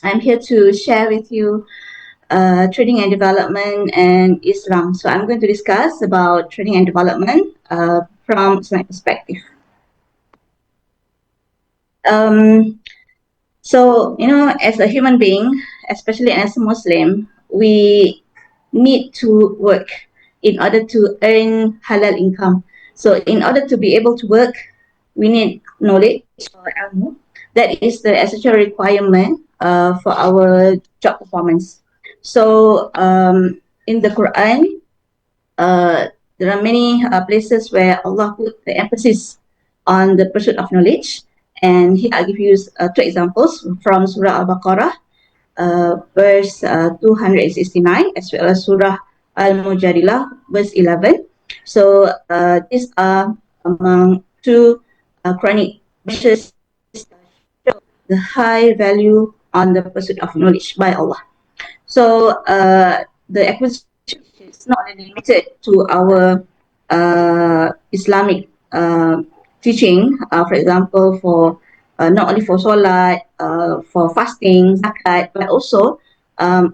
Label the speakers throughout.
Speaker 1: I'm here to share with you training and development and Islam. So I'm going to discuss about training and development from Islamic perspective. Um, so, as a human being, especially as a Muslim, we need to work in order to earn halal income. So in order to be able to work, we need knowledge or ilmu. That is the essential requirement for our job performance. So in the Quran, there are many places where Allah put the emphasis on the pursuit of knowledge. And here I give you two examples from Surah Al-Baqarah, verse 269, as well as Surah Al-Mujadilah, verse 11. So these are among two Quranic verses show the high value on the pursuit of knowledge by Allah. So the acquisition is not limited to our Islamic teaching, for example, for not only for salat, for fasting, zakat, but also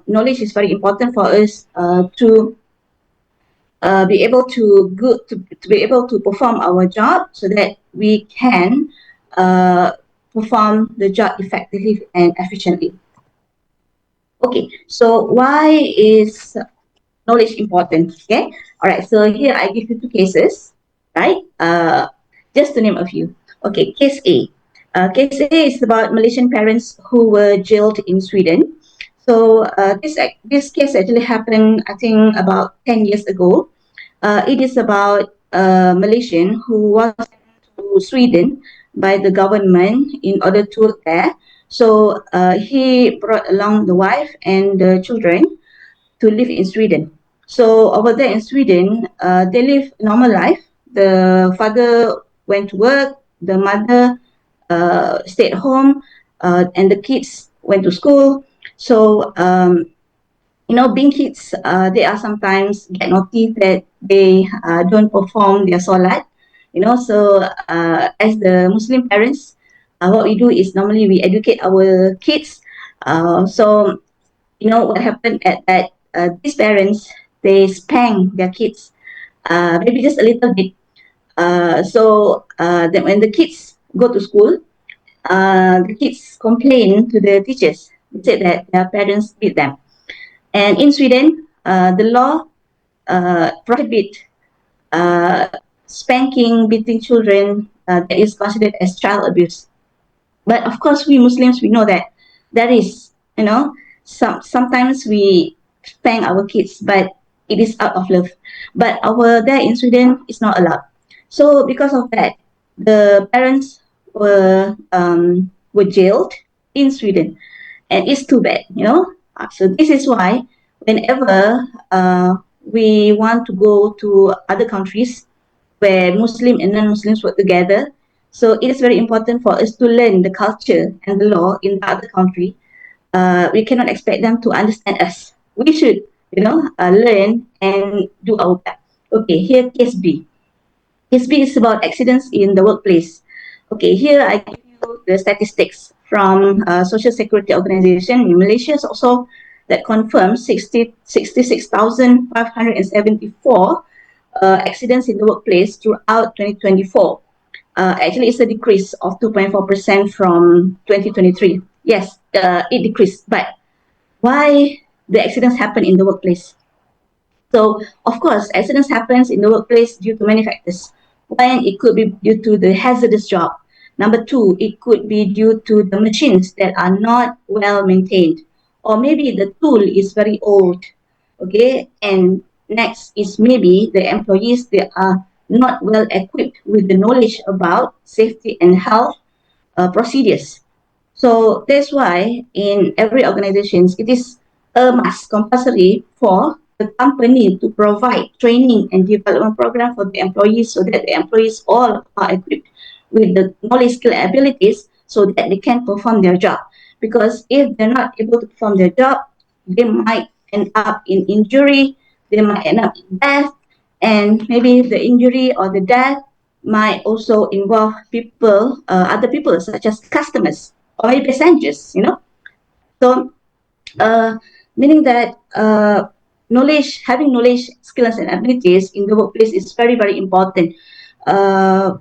Speaker 1: knowledge is very important for us to be able to be able to perform our job so that we can perform the job effectively and efficiently. Okay, so why is knowledge important? Okay, all right. So here I give you two cases, right? Just to name a few. Okay, case A. Case A is about Malaysian parents who were jailed in Sweden. So this case actually happened, I think, about 10 years ago. It is about a Malaysian who was sent to Sweden by the government in order to work there. So he brought along the wife and the children to live in Sweden. So over there in Sweden, they live normal life. The father went to work, the mother stayed home, and the kids went to school. So being kids, they are sometimes get naughty that they don't perform their salat. So as the Muslim parents, what we do is normally we educate our kids. So what happened at that these parents, they spank their kids, maybe just a little bit. So then when the kids go to school, the kids complain to the teachers. They said that their parents beat them. And in Sweden, the law prohibit uh, spanking, beating children. That is considered as child abuse. But of course, we Muslims, we know that that is, sometimes we spank our kids, but it is out of love. But over there in Sweden, it's not allowed. So because of that, the parents were jailed in Sweden, and it's too bad. So this is why whenever we want to go to other countries where Muslim and non-Muslims work together, so it is very important for us to learn the culture and the law in the other country. We cannot expect them to understand us. We should, learn and do our part. Okay, here case B. Case B is about accidents in the workplace. Okay, here I give you the statistics from Social Security Organization in Malaysia also that confirms 66,574 accidents in the workplace throughout 2024. Actually, it's a decrease of 2.4% from 2023. Yes, it decreased. But why the accidents happen in the workplace? So, of course, accidents happens in the workplace due to many factors. One, it could be due to the hazardous job. Number two, it could be due to the machines that are not well maintained. Or maybe the tool is very old. Okay, and next is maybe the employees, they are not well equipped with the knowledge about safety and health procedures. So that's why in every organization, it is a must compulsory for the company to provide training and development program for the employees so that the employees all are equipped with the knowledge, skill, and abilities so that they can perform their job. Because if they're not able to perform their job, they might end up in injury, they might end up in death, and maybe the injury or the death might also involve people, other people such as customers or maybe passengers. So, meaning that having knowledge, skills, and abilities in the workplace is very, very important. Uh,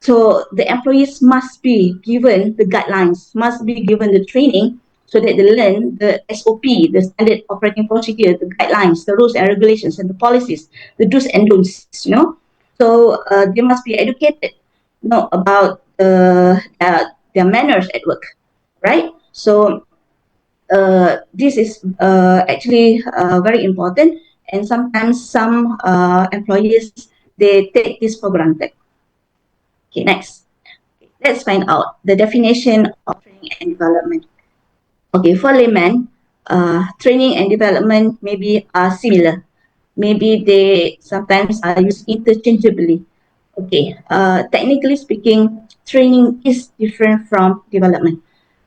Speaker 1: so the employees must be given the guidelines, must be given the training so that they learn the SOP, the standard operating procedure, the guidelines, the rules and regulations, and the policies, the do's and don'ts. So they must be educated, about their manners at work, right? So this is actually very important, and sometimes some employees, they take this for granted. Okay, next. Let's find out the definition of training and development. Okay, for layman, training and development maybe are similar. Maybe they sometimes are used interchangeably. Okay, technically speaking, training is different from development.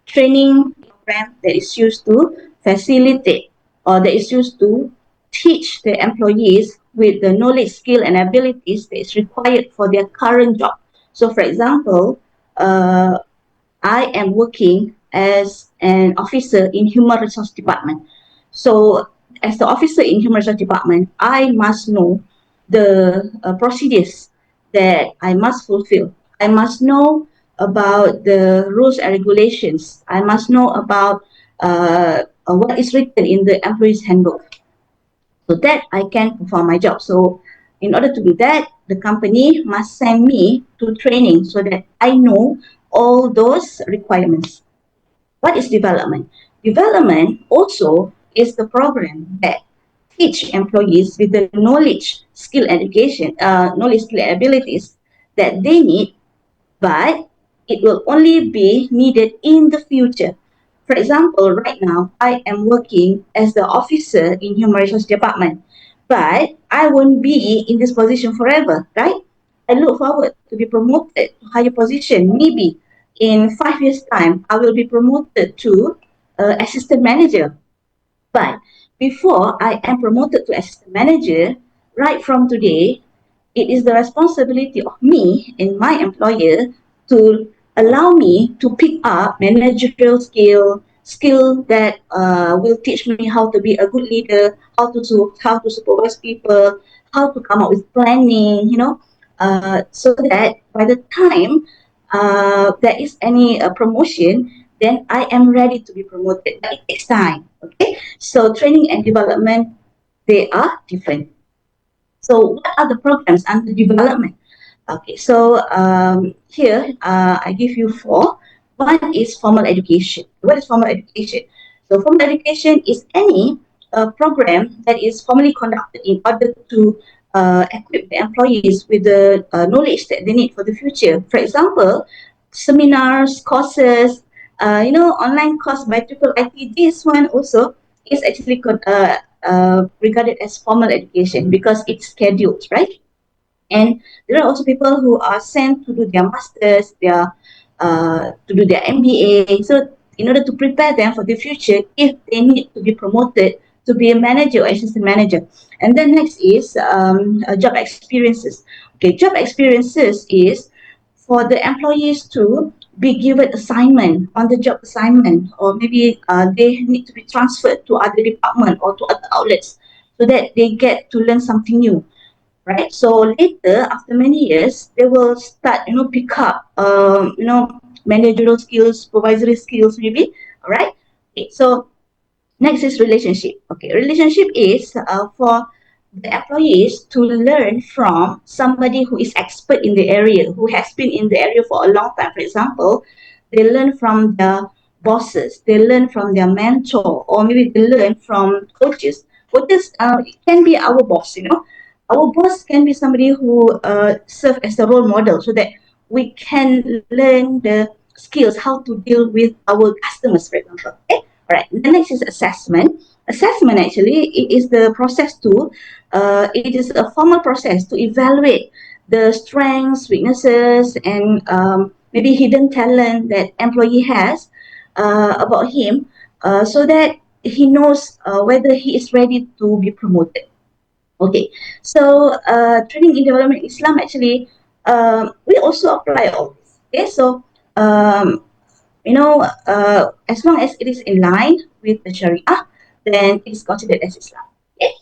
Speaker 1: Training program that is used to facilitate, or that is used to teach the employees with the knowledge, skill, and abilities that is required for their current job. So, for example, uh, I am working as an officer in human resource department. So, as the officer in human resource department, I must know the procedures that I must fulfill. I must know about the rules and regulations. I must know about what is written in the employee's handbook, so that I can perform my job. So, in order to do that, the company must send me to training so that I know all those requirements. What is development? Development also is the program that teach employees with the knowledge, skill, education, knowledge, skill, and abilities that they need, but it will only be needed in the future. For example, right now, I am working as the officer in Human Resource Department, but I won't be in this position forever, right? I look forward to be promoted to higher position. Maybe in 5 years' time, I will be promoted to assistant manager. But before I am promoted to assistant manager, right from today, it is the responsibility of me and my employer to allow me to pick up managerial skill that will teach me how to be a good leader, how to supervise people, how to come up with planning, so that by the time there is any promotion, then I am ready to be promoted. But it takes time. Okay, so training and development, they are different. So what are the programs under development? Okay, so here I give you four. One is formal education. What is formal education? So formal education is any program that is formally conducted in order to equip the employees with the knowledge that they need for the future. For example, seminars, courses, online course by IIIT. This one also is actually regarded as formal education because it's scheduled, right? And there are also people who are sent to do their masters, to do their MBA. So in order to prepare them for the future, if they need to be promoted to be a manager or assistant manager. And then next is job experiences. Okay, job experiences is for the employees to be given assignment, on the job assignment, or maybe they need to be transferred to other department or to other outlets so that they get to learn something new, right? So later, after many years, they will start, pick up, managerial skills, supervisory skills, maybe. All right. Okay, so next is relationship. Okay, relationship is for the employees to learn from somebody who is expert in the area, who has been in the area for a long time. For example, they learn from their bosses, they learn from their mentor, or maybe they learn from coaches. Coaches can be our boss, Our boss can be somebody who serve as a role model so that we can learn the skills, how to deal with our customers, for example. Okay? All right. The next is assessment. Assessment actually it is the process to, it is a formal process to evaluate the strengths, weaknesses, and maybe hidden talent that employee has about him, so that he knows whether he is ready to be promoted. Okay, so training in development Islam actually, we also apply all this. Okay, so um, as long as it is in line with the Sharia, then it is considered as Islam. Okay.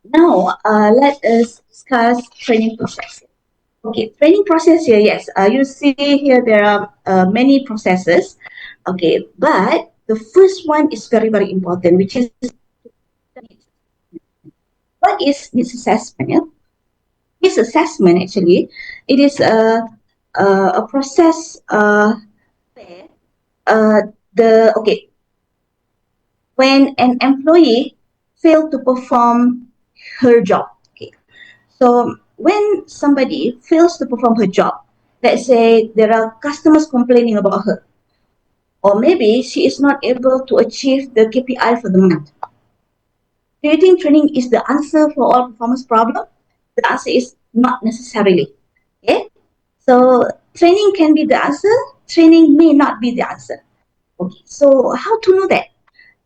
Speaker 1: Now, let us discuss training process. Okay, training process here, yes. You see here there are many processes. Okay, but the first one is very, very important, which is what is needs assessment? Yeah? This assessment actually, it is a process where the okay when an employee failed to perform her job. Okay, so when somebody fails to perform her job, let's say there are customers complaining about her, or maybe she is not able to achieve the KPI for the month. Do you think training is the answer for all performance problem? The answer is not necessarily. Okay, so training can be the answer. Training may not be the answer. Okay, so how to know that?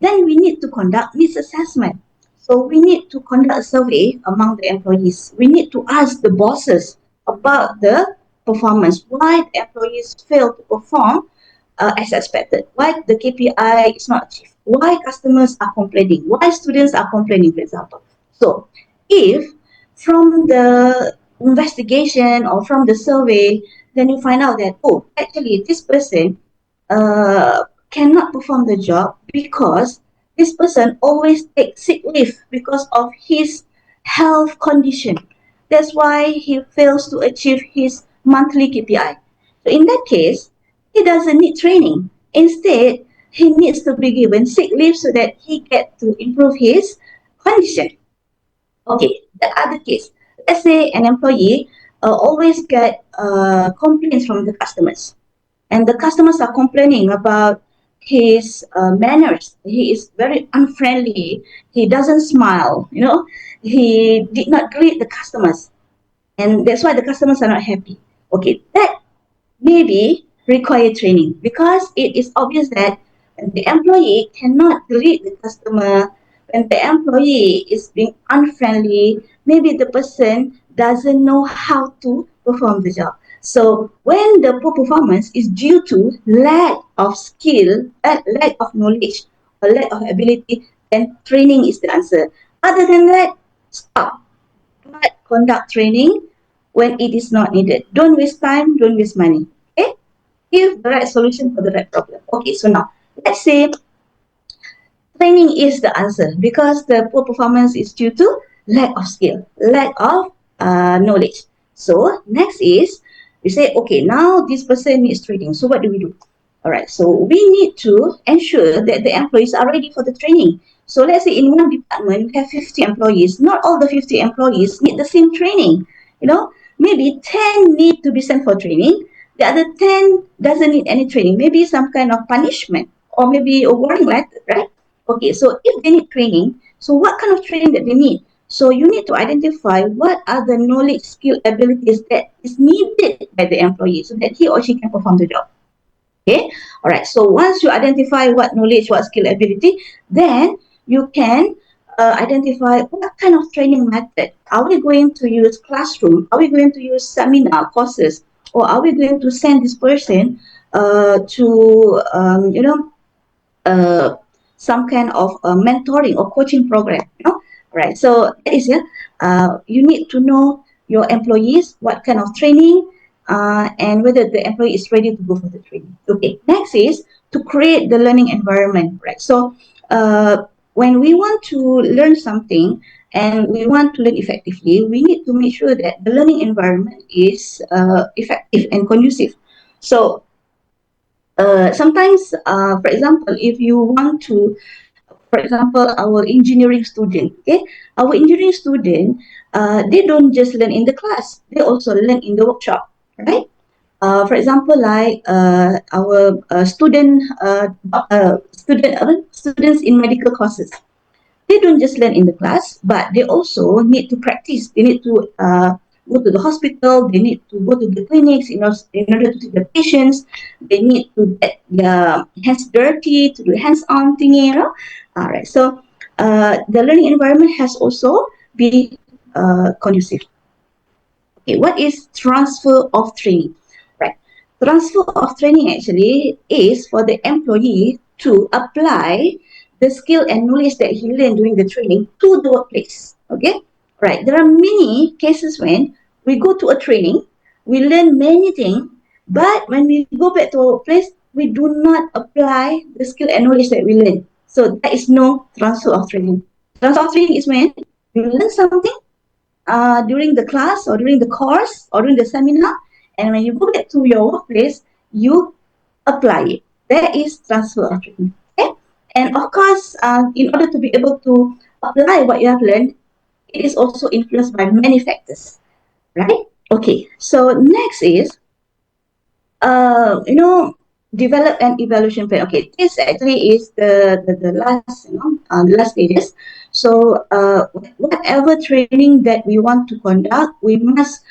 Speaker 1: Then we need to conduct needs assessment. So we need to conduct a survey among the employees. We need to ask the bosses about the performance, why the employees fail to perform as expected, why the KPI is not achieved, why customers are complaining, why students are complaining, for example. So if from the investigation or from the survey, then you find out that, oh, actually this person cannot perform the job because this person always takes sick leave because of his health condition. That's why he fails to achieve his monthly KPI. So in that case, he doesn't need training. Instead, he needs to be given sick leave so that he gets to improve his condition. Okay, the other case, let's say an employee always get complaints from the customers, and the customers are complaining about his manners. He is very unfriendly. He doesn't smile. He did not greet the customers, and that's why the customers are not happy. Okay, that maybe require training because it is obvious that when the employee cannot greet the customer, when the employee is being unfriendly, maybe the person doesn't know how to perform the job. So when the poor performance is due to lack of skill, lack of knowledge, or lack of ability, then training is the answer. Other than that, stop. But conduct training when it is not needed. Don't waste time, don't waste money. Okay? Give the right solution for the right problem. Okay, so now let's say training is the answer because the poor performance is due to lack of skill, lack of knowledge. So next is we say, okay, now this person needs training. So what do we do? All right, so we need to ensure that the employees are ready for the training. So let's say in one department we have 50 employees. Not all the 50 employees need the same training. Maybe 10 need to be sent for training. The other 10 doesn't need any training. Maybe some kind of punishment or maybe a warning letter, right? Okay, so if they need training, so what kind of training that they need? So you need to identify what are the knowledge, skill, abilities that is needed by the employee so that he or she can perform the job. Okay, all right. So once you identify what knowledge, what skill, ability, then you can identify what kind of training method. Are we going to use classroom? Are we going to use seminar courses? Or are we going to send this person to, uh, some kind of mentoring or coaching program, right? So that is it. You need to know your employees, what kind of training, and whether the employee is ready to go for the training. Okay, next is to create the learning environment, right? So when we want to learn something and we want to learn effectively, we need to make sure that the learning environment is effective and conducive. So sometimes, for example, if you want to, for example, our engineering student, okay, our engineering student, they don't just learn in the class, they also learn in the workshop, right? For example, like our students in medical courses, they don't just learn in the class, but they also need to practice. They need to go to the hospital. They need to go to the clinics in order to see the patients. They need to get their hands dirty, to do hands-on thingy. All right. So the learning environment has also be conducive. Okay. What is transfer of training? Right. transfer of training actually is for the employee to apply the skill and knowledge that he learned during the training to the workplace. Okay, right. There are many cases when we go to a training, we learn many things, but when we go back to our workplace, we do not apply the skill and knowledge that we learned. So there is no transfer of training. Transfer of training is when you learn something during the class or during the course or during the seminar, and when you go back to your workplace, you apply it. There is transfer of training. Okay? And of course, in order to be able to apply what you have learned, it is also influenced by many factors, right? Okay, so next is you know, develop an evaluation plan. Okay, this actually is the last, last stages. So whatever training that we want to conduct, we must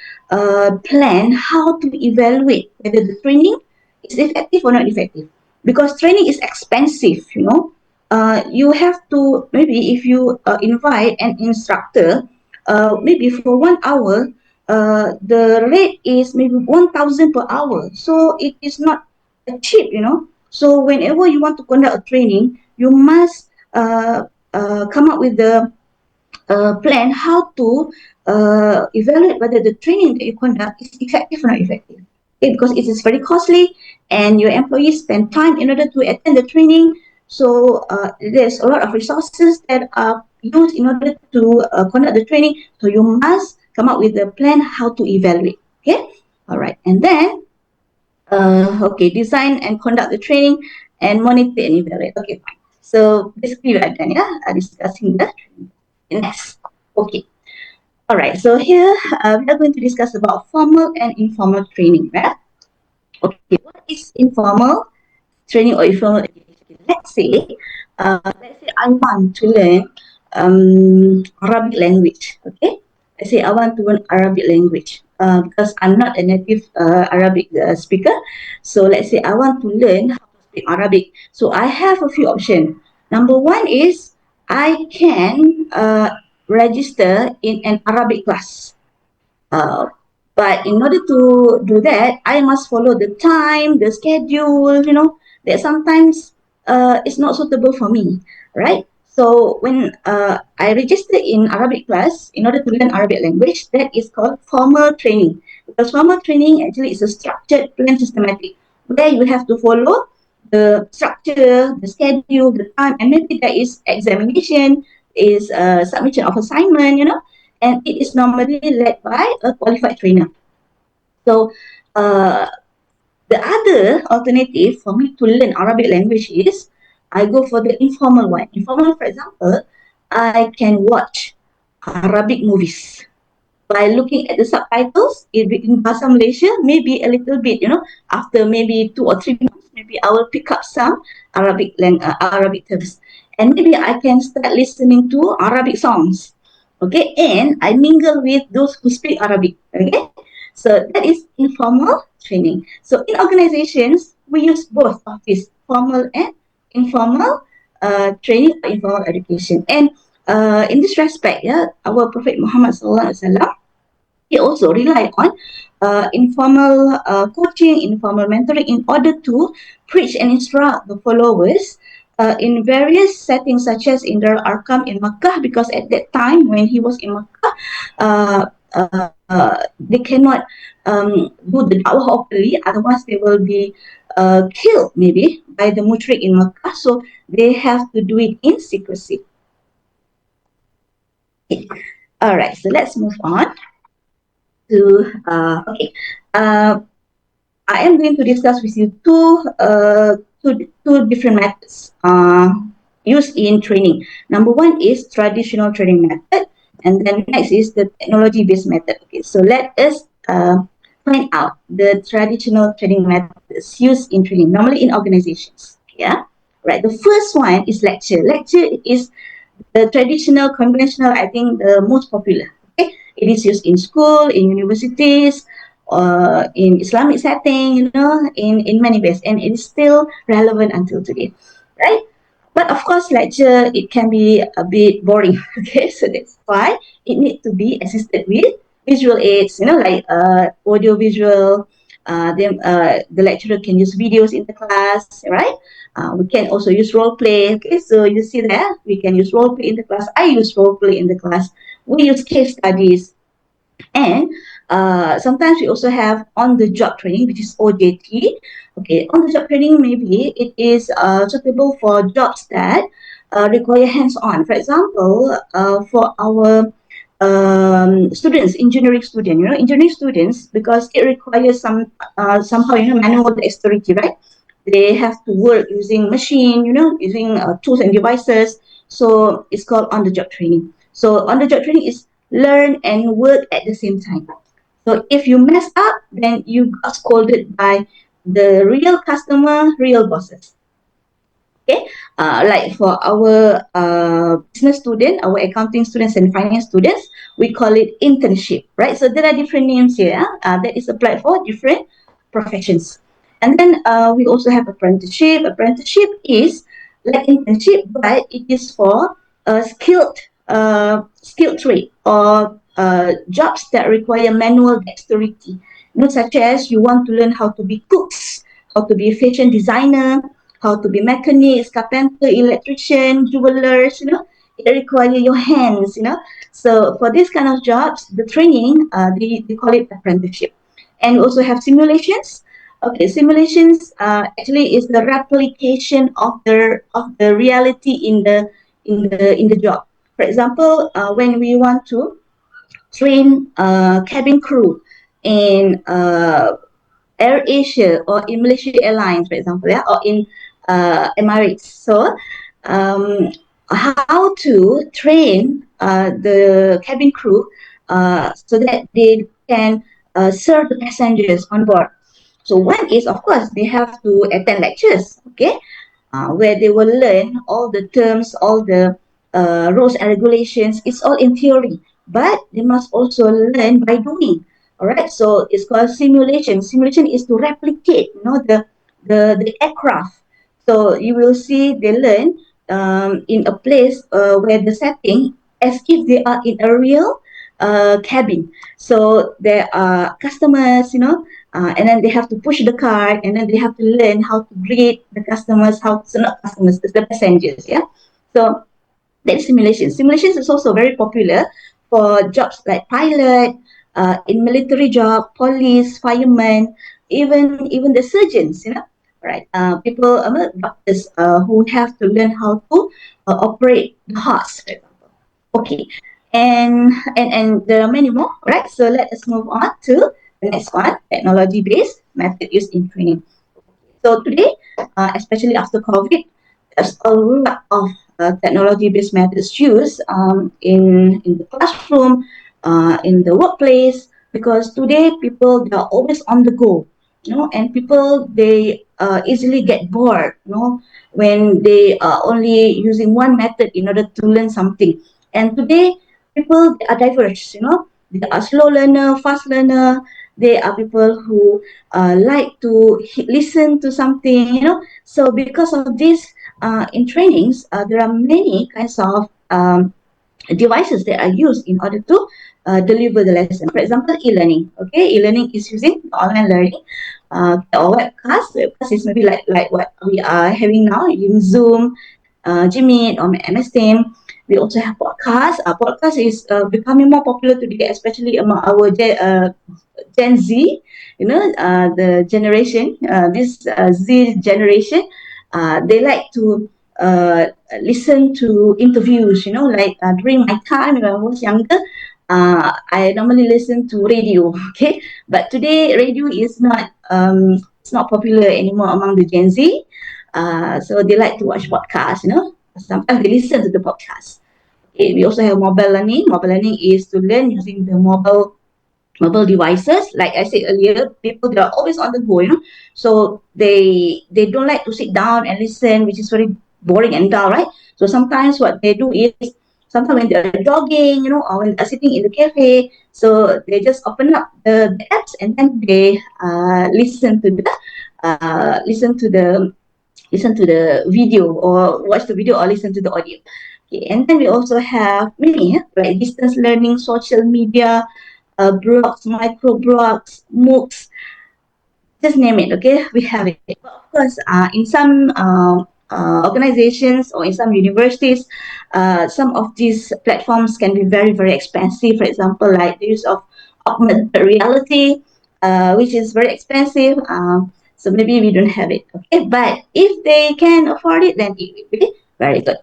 Speaker 1: plan how to evaluate whether the training is effective or not effective. Because training is expensive, you know. You have to, maybe if you invite an instructor, maybe for 1 hour, the rate is maybe 1,000 per hour. So it is not cheap, you know. So whenever you want to conduct a training, you must come up with the plan how to evaluate whether the training that you conduct is effective or not effective. Okay, because it is very costly and your employees spend time in order to attend the training. So there's a lot of resources that are used in order to conduct the training. So you must come up with a plan how to evaluate. Okay, all right, and then okay, design and conduct the training and monitor and evaluate. Okay, fine. So basically we are done, yeah, discussing the training. Next, okay. All right, so here we are going to discuss about formal and informal training, right? Okay, what is informal training or informal education? Let's say I want to learn Arabic language. Okay, let's say I want to learn Arabic language because I'm not a native Arabic speaker. So let's say I want to learn how to speak Arabic. So I have a few options. Number one is I can register in an Arabic class. Uh, but in order to do that, I must follow the time, the schedule, you know, that sometimes it's not suitable for me, right? So when I register in Arabic class in order to learn Arabic language, that is called formal training. Because formal training actually is a structured, plan, systematic, where you have to follow the structure, the schedule, the time, and maybe there is examination, is submission of assignment, you know, and it is normally led by a qualified trainer. So uh, the other alternative for me to learn Arabic language is I go for the informal one. Informal, for example, I can watch Arabic movies by looking at the subtitles in Bahasa Malaysia, maybe a little bit, you know, after maybe 2 or 3 months, maybe I will pick up some Arabic terms. And maybe I can start listening to Arabic songs. Okay, and I mingle with those who speak Arabic. Okay, so that is informal training. So in organizations, we use both of these formal and informal training or informal education. And in this respect, yeah, our Prophet Muhammad Sallallahu Alaihi Wasallam, he also rely on informal coaching, informal mentoring in order to preach and instruct the followers in various settings, such as in Darul Arqam in Makkah, because at that time when he was in Makkah, they cannot do the da'wah openly, otherwise they will be killed maybe by the mushrik in Makkah. So they have to do it in secrecy. Okay. All right, so let's move on to okay. Uh, I am going to discuss with you two different methods used in training. Number one is traditional training method, and then next is the technology-based method. Okay, so let us find out the traditional training methods used in training, normally in organizations. Yeah, right. The first one is lecture. Lecture is the traditional, conventional, I think the most popular. Okay, it is used in school, in universities, in Islamic setting, you know, in many ways, and it is still relevant until today, right? But of course, lecture, it can be a bit boring. Okay, so that's why it needs to be assisted with visual aids, you know, like audio visual The lecturer can use videos in the class, right? We can also use role play. Okay, so you see there, we can use role play in the class. I use role play in the class. We use case studies, and sometimes we also have on-the-job training, which is OJT. Okay, on-the-job training, maybe it is suitable for jobs that require hands-on. For example, for our students, engineering student, engineering students, because it requires somehow, manual dexterity, right? They have to work using machine, using tools and devices. So it's called on-the-job training. So on-the-job training is learn and work at the same time. So if you mess up, then you got scolded by the real customer, real bosses. Okay, like for our business student, our accounting students and finance students, we call it internship, right? So there are different names here that is applied for different professions. And then we also have apprenticeship. Apprenticeship is like internship, but it is for skilled trade or jobs that require manual dexterity. Such as you want to learn how to be cooks, how to be a fashion designer, how to be mechanics, carpenter, electrician, jewelers, it requires your hands. So for this kind of jobs, the training, they call it apprenticeship. And we also have simulations. Okay, simulations actually is the replication of the reality in the job. For example, when we want to train cabin crew in Air Asia or in Malaysia Airlines, for example, yeah, or in Emirates. So, how to train the cabin crew so that they can serve the passengers on board. So one is, of course, they have to attend lectures, okay, where they will learn all the terms, all the rules and regulations. It's all in theory, but they must also learn by doing. All right, so it's called simulation. Simulation is to replicate, the aircraft. So you will see they learn in a place where the setting as if they are in a real cabin. So there are customers, and then they have to push the cart, and then they have to learn how to greet the customers, not customers, the passengers, yeah. So that's simulation. Simulations is also very popular for jobs like pilot, in military job, police, firemen, even the surgeons, right? People, doctors who have to learn how to operate the hearts, for example. Okay, and there are many more, right? So let us move on to the next one: technology-based method used in training. So today, especially after COVID, there's a lot of technology-based methods used in the classroom, in the workplace, because today people, they are always on the go, and people, they easily get bored, when they are only using one method in order to learn something. And today, people, they are diverse, they are slow learner, fast learner. They are people who like to listen to something, So because of this, in trainings, there are many kinds of devices that are used in order to deliver the lesson. For example, e-learning. Okay, e-learning is using online learning or webcast. Webcast is maybe like what we are having now in Zoom, Gmeet, or MS Team. We also have podcast. Podcast is becoming more popular today, especially among our Gen Z, the generation, this Z generation, they like to uh, listen to interviews, like during my time when I was younger, I normally listen to radio, okay? But today, radio is not, it's not popular anymore among the Gen Z. So they like to watch podcasts, Sometimes they listen to the podcast. Okay, we also have mobile learning. Mobile learning is to learn using the mobile devices. Like I said earlier, people, they are always on the go, So they don't like to sit down and listen, which is very boring and dull, right? So sometimes what they do is, sometimes when they're jogging, or when they're sitting in the cafe, so they just open up the apps, and then they listen to the video, or watch the video, or listen to the audio. Okay, and then we also have many, like distance learning, social media, blogs, micro blogs, MOOCs. just name it, okay? We have it. But of course, in some organizations or in some universities, some of these platforms can be very, very expensive. For example, like the use of augmented reality, which is very expensive. So maybe we don't have it, okay? But if they can afford it, then it will be very good.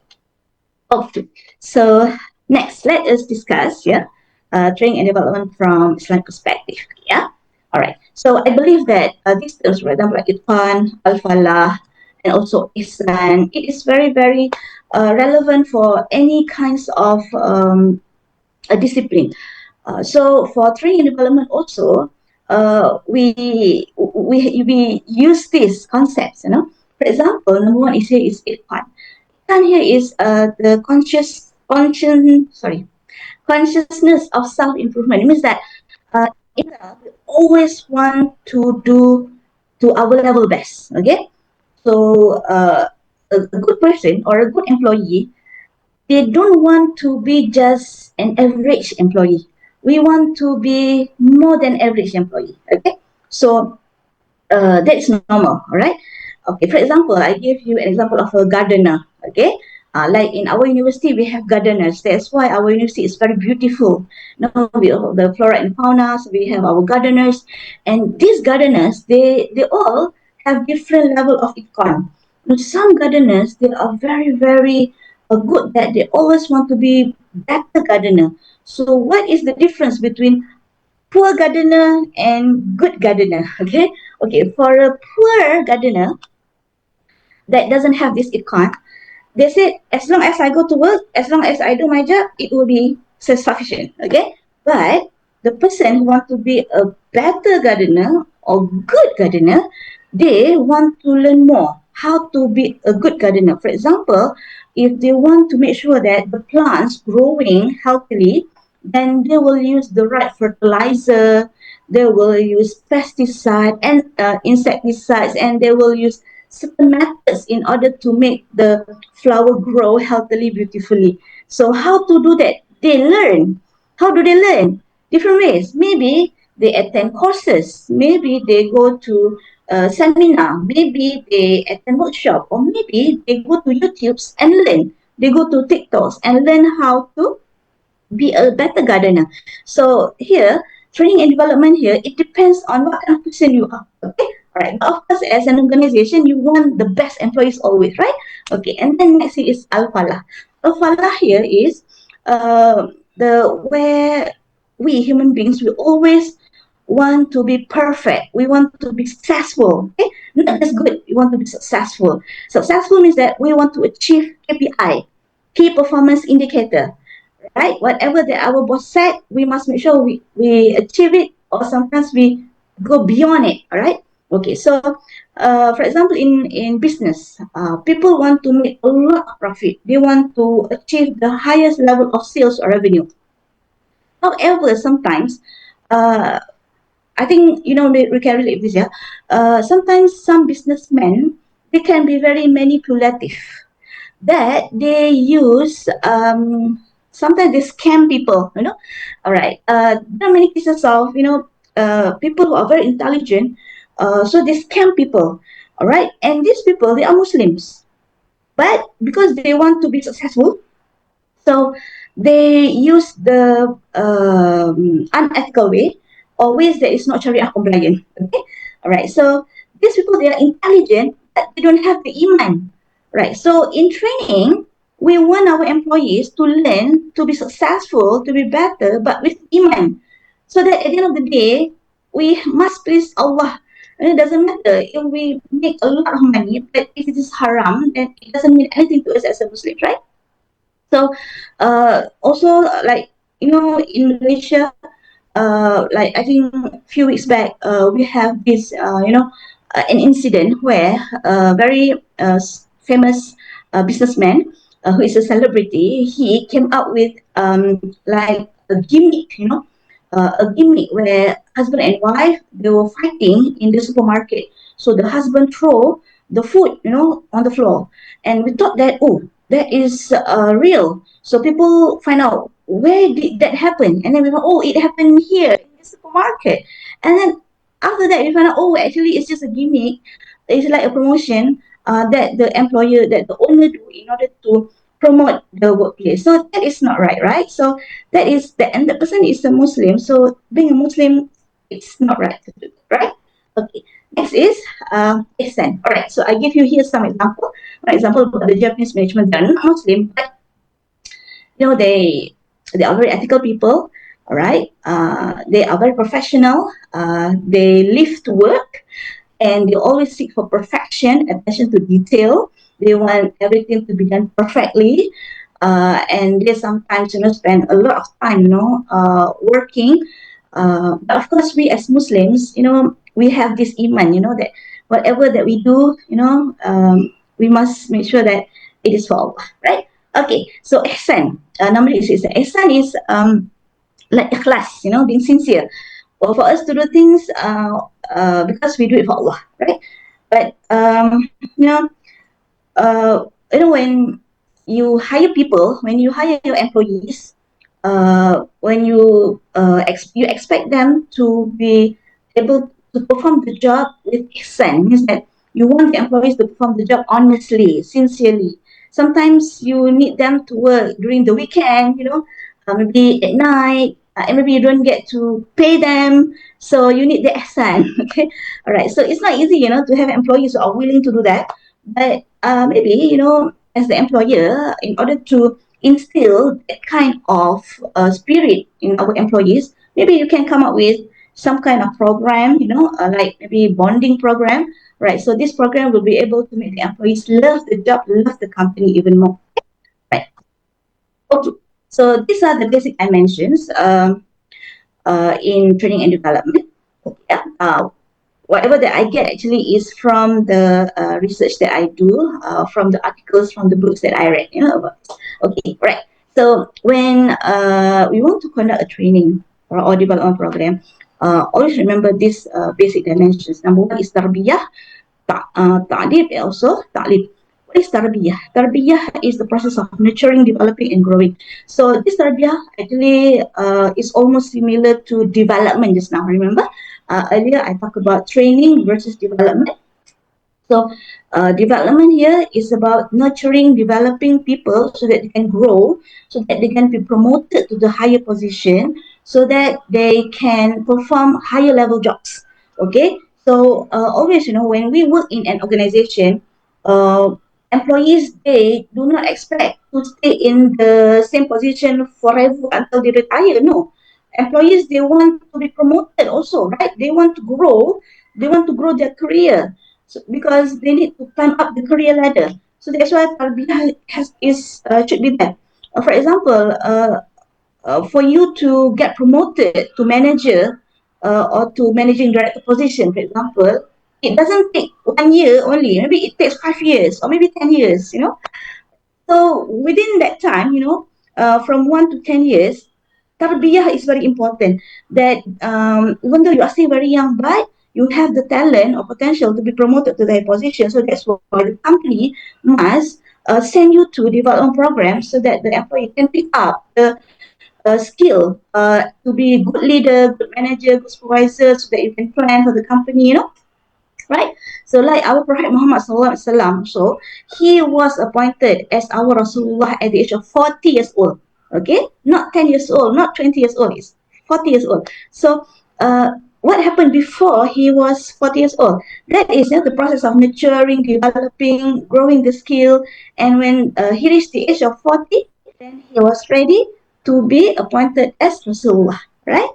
Speaker 1: Okay. So next, let us discuss, training and development from Islamic perspective. Yeah. All right. So I believe that these terms, for example, like Itqan, Al-Falah, and also Ihsan, it is very, very relevant for any kinds of a discipline. So for training and development also, we use these concepts. For example, number one is here is Itqan. Itqan here is the consciousness of self improvement. It means that in we always want to do to our level best. Okay, so a good person or a good employee, they don't want to be just an average employee. We want to be more than average employee. Okay, so that's normal. All right. Okay. For example, I give you an example of a gardener. Okay. Like in our university, we have gardeners. That's why our university is very beautiful. We have the flora and fauna. So we have our gardeners, and these gardeners, they all have different level of econ. Some gardeners, they are very, very good that they always want to be better gardener. So what is the difference between poor gardener and good gardener? Okay, for a poor gardener that doesn't have this econ, they said as long as I go to work, as long as I do my job, it will be sufficient. Okay, but the person who want to be a better gardener or good gardener, they want to learn more how to be a good gardener. For example, if they want to make sure that the plants growing healthily, then they will use the right fertilizer, they will use pesticide and insecticides, and they will use certain methods in order to make the flower grow healthily, beautifully. So how to do that? They learn. How do they learn? Different ways. Maybe they attend courses. Maybe they go to a seminar. Maybe they attend workshop. Or maybe they go to YouTubes and learn. They go to TikToks and learn how to be a better gardener. So here, training and development here, it depends on what kind of person you are. Okay, all right. But of course, as an organization, you want the best employees always, right? Okay, and then next here is Al-Falah. Al-Falah here is the where we human beings we always want to be perfect. We want to be successful. Okay, not just good. We want to be successful. Successful means that we want to achieve KPI, key performance indicator, right? Whatever that our boss said, we must make sure we achieve it, or sometimes we go beyond it. All right. Okay. So, for example, in business, people want to make a lot of profit. They want to achieve the highest level of sales or revenue. However, sometimes, I think we can relate this. Yeah. Sometimes some businessmen, they can be very manipulative, that they use sometimes they scam people. All right, there are many cases of people who are very intelligent, so they scam people. All right, and these people, they are Muslims, but because they want to be successful, so they use the unethical way, or ways that is not Sharia compliant. Okay, all right. So these people, they are intelligent, but they don't have the iman, right? So in training, we want our employees to learn to be successful, to be better, but with iman, so that at the end of the day, we must please Allah. And it doesn't matter if we make a lot of money, but if it is haram, then it doesn't mean anything to us as a Muslim, right? So also, like in Malaysia, like I think a few weeks back, we have this an incident where a very famous businessman, who is a celebrity, he came out with like a gimmick, a gimmick where husband and wife, they were fighting in the supermarket. So the husband throw the food, on the floor, and we thought that, oh, that is real. So people find out where did that happen, and then we know, oh, it happened here in the supermarket, and then After that, we find out, oh, actually, it's just a gimmick. It's like a promotion that the employer, that the owner do in order to promote the workplace. So that is not right, right? So that is the and the person is a Muslim. So being a Muslim, it's not right to do that, right? Okay. Next is ihsan. All right. So I give you here some example. For example, about the Japanese management, they're not Muslim, but they are very ethical people. All right. They are very professional. They live to work, and they always seek for perfection, attention to detail. They want everything to be done perfectly, and they sometimes spend a lot of time working. But of course, we as Muslims, we have this iman, that whatever that we do, we must make sure that it is for Allah, right? Okay, so ihsan, number is ihsan is like ikhlas, being sincere. Well, for us to do things because we do it for Allah, right? But when you hire people, when you hire your employees, when you expect them to be able to perform the job with ihsan, means that you want the employees to perform the job honestly, sincerely. Sometimes you need them to work during the weekend, maybe at night, and maybe you don't get to pay them, so you need the ihsan. Okay, all right. So it's not easy, to have employees who are willing to do that, but maybe as the employer, in order to instill that kind of spirit in our employees, maybe you can come up with some kind of program, like maybe bonding program, right? So this program will be able to make the employees love the job, love the company even more, right? Okay, so these are the basic dimensions in training and development. Yeah. Whatever that I get actually is from the research that I do, from the articles, from the books that I read, about. Okay, right. So when we want to conduct a training or development program, always remember these basic dimensions. Number one is tarbiyah, ta'lib, also ta'lib. What is tarbiyah? Tarbiyah is the process of nurturing, developing, and growing. So this tarbiyah actually is almost similar to development just now. Remember, earlier I talked about training versus development. So, development here is about nurturing, developing people so that they can grow, so that they can be promoted to the higher position, so that they can perform higher level jobs. Okay, so always, when we work in an organization, uh, employees, they do not expect to stay in the same position forever until they retire. No, employees, they want to be promoted also, right? They want to grow. They want to grow their career, so, because they need to climb up the career ladder. So that's why tarbiyah should be there. For example, for you to get promoted to manager or to managing director position, for example, it doesn't take 1 year only. Maybe it takes 5 years or maybe 10 years. So within that time, from 1 to 10 years, tarbiyah is very important. That even though you are still very young, but you have the talent or potential to be promoted to that position. So that's why the company must send you to development programs so that the employee can pick up the skill to be a good leader, good manager, good supervisor, so that you can plan for the company. Right? So like our Prophet Muhammad SAW, so he was appointed as our Rasulullah at the age of 40 years old. Okay? Not 10 years old, not 20 years old, it's 40 years old. So what happened before he was 40 years old? That is the process of nurturing, developing, growing the skill. And when he reached the age of 40, then he was ready to be appointed as Rasulullah. Right?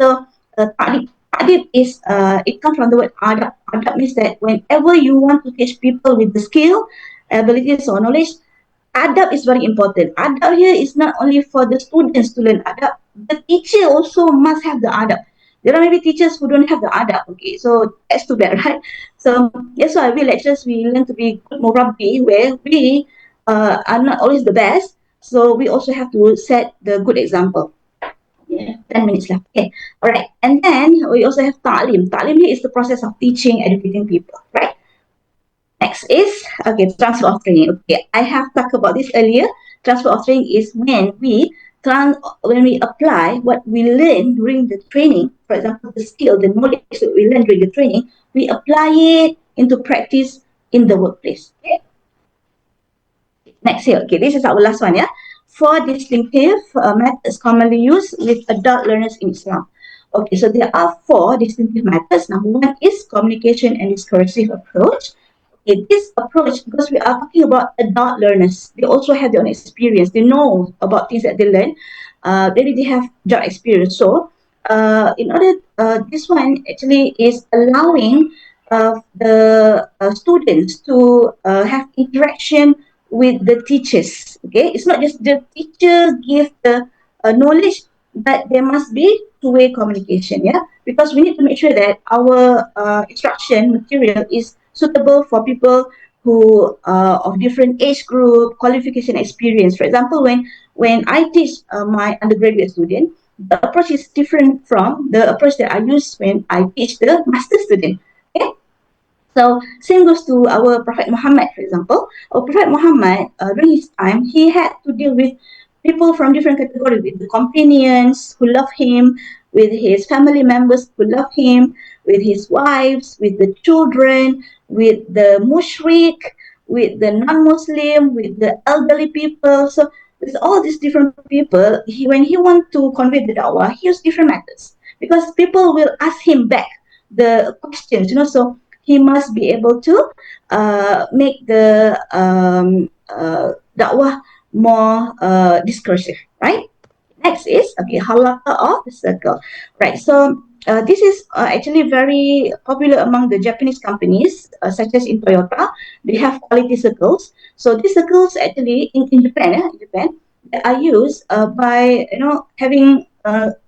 Speaker 1: So ta'lib is it comes from the word adab. Adab means that whenever you want to teach people with the skill, abilities or knowledge, adab is very important. Adab here is not only for the students to learn adab, the teacher also must have the adab. There are maybe teachers who don't have the adab. Okay, so that's too bad, right? So that's why we lecturers, we learn to be good murabbi, where we are not always the best. So we also have to set the good example. Yeah, 10 minutes left. Okay. All right. And then we also have ta'lim. Ta'lim here is the process of teaching, educating people, right? Next is, okay, transfer of training. Okay, I have talked about this earlier. Transfer of training is when we when we apply what we learn during the training, for example, the skill, the knowledge that we learn during the training, we apply it into practice in the workplace. Okay? Next here, okay, this is our last one, yeah. Four distinctive methods commonly used with adult learners in Islam. Okay, so there are four distinctive methods. Number one is communication and discursive approach. Okay, this approach, because we are talking about adult learners, they also have their own experience. They know about things that they learn. They have job experience. So, this one actually is allowing the students to have interaction with the teachers. Okay, it's not just the teacher give the knowledge, but there must be two-way communication. Yeah, because we need to make sure that our instruction material is suitable for people who of different age group, qualification, experience. For example, when I teach my undergraduate student, the approach is different from the approach that I use when I teach the master student. Okay. So same goes to our Prophet Muhammad, for example. Our Prophet Muhammad, during his time, he had to deal with people from different categories, with the companions who love him, with his family members who love him, with his wives, with the children, with the mushrik, with the non-Muslim, with the elderly people. So with all these different people, when he want to convey the da'wah, he used different methods because people will ask him back the questions, so he must be able to make the dakwah more discursive, right? Next is, okay, halaqah of the circle. Right, so this is actually very popular among the Japanese companies, such as in Toyota. They have quality circles. So these circles actually in Japan, they are used by having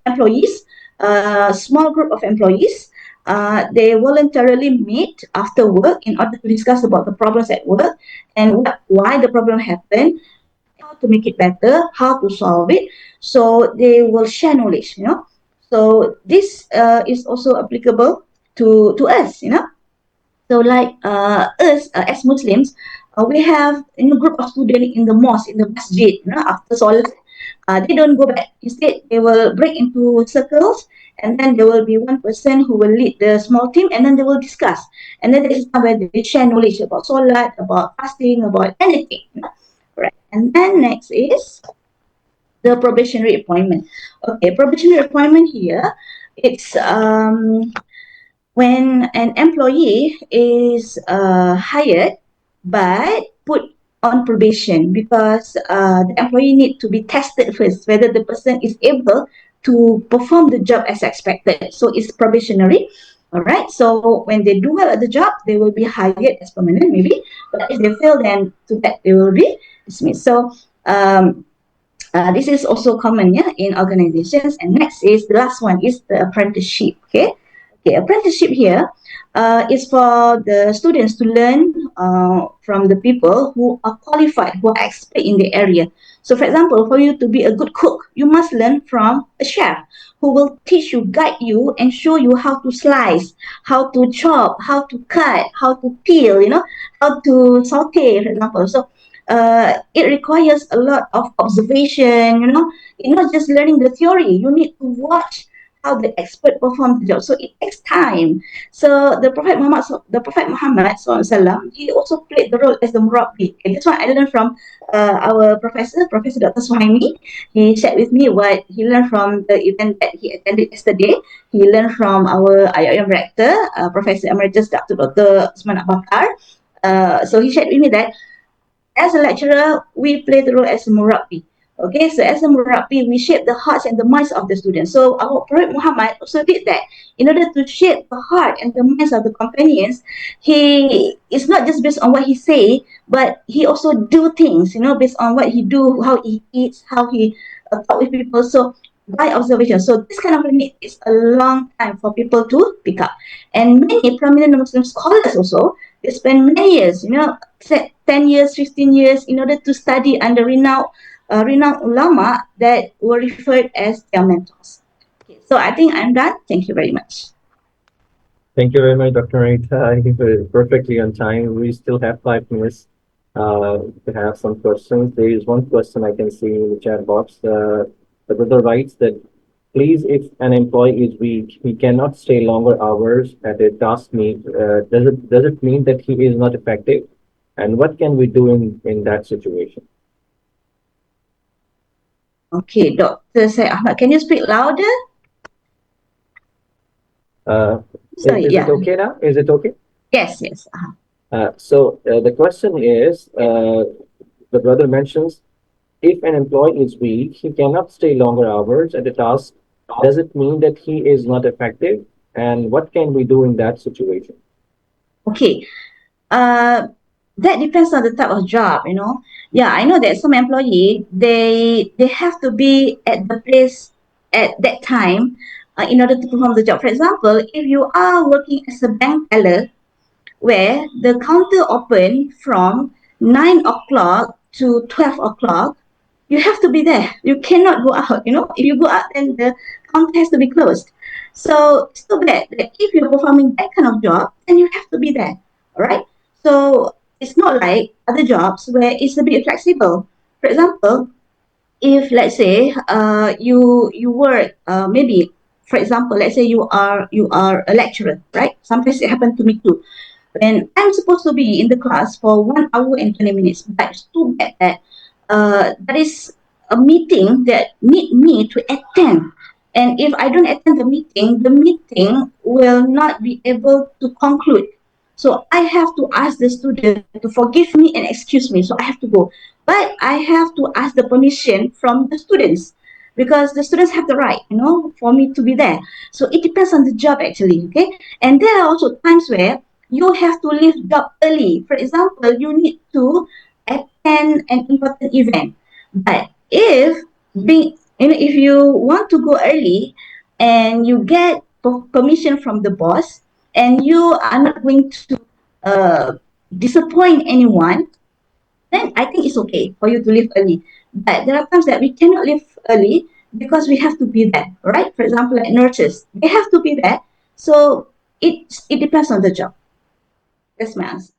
Speaker 1: employees, a small group of employees. They voluntarily meet after work in order to discuss about the problems at work and why the problem happened, how to make it better, how to solve it. So they will share knowledge. So this is also applicable to us. So like us as Muslims, we have group of students in the mosque, in the masjid, after Salat. They don't go back. Instead, they will break into circles, and then there will be one person who will lead the small team, and then they will discuss. And then this is where they share knowledge about Salat, about fasting, about anything. Right. And then next is the probationary appointment. Okay, probationary appointment here, it's when an employee is hired but put on probation because the employee need to be tested first whether the person is able to perform the job as expected. So it's probationary. All right. So when they do well at the job, they will be hired as permanent, maybe. But if they fail, then to that they will be dismissed. So this is also common, in organizations. And next is the last one is the apprenticeship. Okay, apprenticeship here is for the students to learn from the people who are qualified, who are expert in the area. So, for example, for you to be a good cook, you must learn from a chef who will teach you, guide you, and show you how to slice, how to chop, how to cut, how to peel, how to saute, for example. So it requires a lot of observation. You're not just learning the theory. You need to watch how the expert performs the job. So it takes time. So the Prophet Muhammad SAW, he also played the role as the murabbi. Okay, this one I learned from our Professor Dr. Suhaimi. He shared with me what he learned from the event that he attended yesterday. He learned from our IIM rector, Professor Emeritus Dr. Usman Abakar. So he shared with me that as a lecturer, we play the role as a murabbi. Okay, so as a murabbi, we shape the hearts and the minds of the students. So our Prophet Muhammad also did that. In order to shape the heart and the minds of the companions, he is not just based on what he say, but he also do things, based on what he do, how he eats, how he talk with people. So by observation. So this kind of learning is a long time for people to pick up. And many prominent Muslim scholars also, they spend many years, 10 years, 15 years in order to study under renowned ulama that were referred as their mentors. Okay, so I think I'm done. Thank you very much.
Speaker 2: Thank you very much, Dr. Nurita. I think we're perfectly on time. We still have 5 minutes to have some questions. There is one question I can see in the chat box. The brother writes that, please, if an employee is weak, he cannot stay longer hours at a task meet. Does it mean that he is not effective? And what can we do in that situation?
Speaker 1: Okay, Dr. Syed Ahmad, can you speak louder?
Speaker 2: Uh,
Speaker 1: Sorry,
Speaker 2: is it
Speaker 1: yeah.
Speaker 2: okay now? Is it okay?
Speaker 1: Yes, yes.
Speaker 2: The question is, the brother mentions, if an employee is weak, he cannot stay longer hours at a task. Does it mean that he is not effective? And what can we do in that situation?
Speaker 1: Okay. Uh, that depends on the type of job, you know. Yeah, I know that some employee they have to be at the place at that time in order to perform the job. For example, if you are working as a bank teller, where the counter open from 9 o'clock to 12 o'clock, you have to be there. You cannot go out. You know, if you go out, then the counter has to be closed. So it's too bad that if you're performing that kind of job, then you have to be there. All right. So it's not like other jobs where it's a bit flexible. For example, if let's say you work maybe, for example, let's say you are a lecturer, right? Sometimes it happened to me too, and I'm supposed to be in the class for 1 hour and 20 minutes, but it's too bad that there is a meeting that need me to attend. And if I don't attend the meeting will not be able to conclude. So I have to ask the student to forgive me and excuse me. So I have to go. But I have to ask the permission from the students because the students have the right, you know, for me to be there. So it depends on the job actually, okay? And there are also times where you have to leave job early. For example, you need to attend an important event. But if you want to go early and you get permission from the boss and you are not going to uh, disappoint anyone, then I think it's okay for you to leave early. But there are times that we cannot leave early because we have to be there, right? For example, like nurses, they have to be there. So it depends on the job. That's my answer.